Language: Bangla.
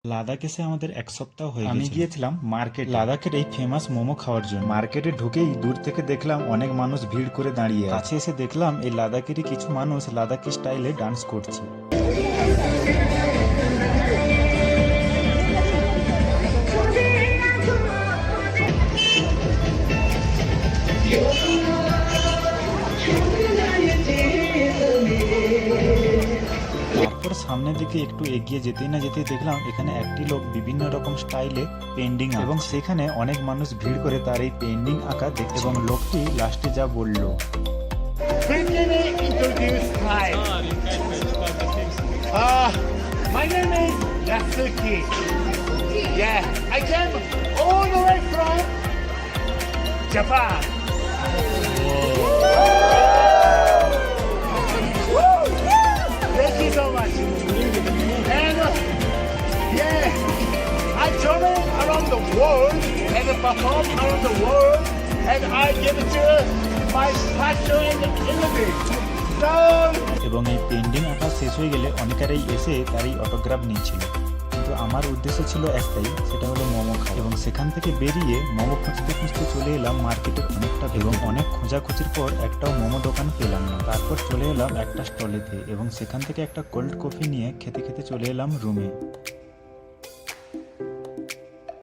লাদাখ এসে আমাদের এক সপ্তাহ হয়ে গেছে। আমি গিয়েছিলাম মার্কেট, লাদাখের এই ফেমাস মোমো খাওয়ার জন্য। মার্কেটে ঢুকেই দূর থেকে দেখলাম অনেক মানুষ ভিড় করে দাঁড়িয়ে আছে। কাছে এসে দেখলাম এই লাদাখেরই কিছু মানুষ লাদাখি স্টাইলে ডান্স করছে। তারপর সামনের দিকে একটু এগিয়ে যেতেই না যেতেই দেখলাম এখানে একটি লোক বিভিন্ন রকম স্টাইলে পেন্টিং এবং সেখানে অনেক মানুষ ভিড় করে তার এই পেন্টিং আঁকা দেখছে এবং লোকটি লাস্টে যা বলল, My name is Yasuki. Yeah, I came all the way from Japan. Thank you so much. And yeah, I travel around the world and perform around the world, and I give it to my passion in the beach. So. এবং এই পেন্টিং আঁকা শেষ হয়ে গেলে অনেকেরাই এসে তার এই অটোগ্রাফ নিচ্ছিল, কিন্তু আমার উদ্দেশ্য ছিল একটাই, সেটা হলো মোমো খাওয়া। এবং সেখান থেকে বেরিয়ে মোমো খুঁজতে খুঁজতে চলে এলাম মার্কেটের অনেকটা, এবং অনেক খোঁজাখুঁজির পর একটাও মোমো দোকান পেলাম না। তারপর চলে এলাম একটা স্টলেতে এবং সেখান থেকে একটা কোল্ড কফি নিয়ে খেতে খেতে চলে এলাম রুমে।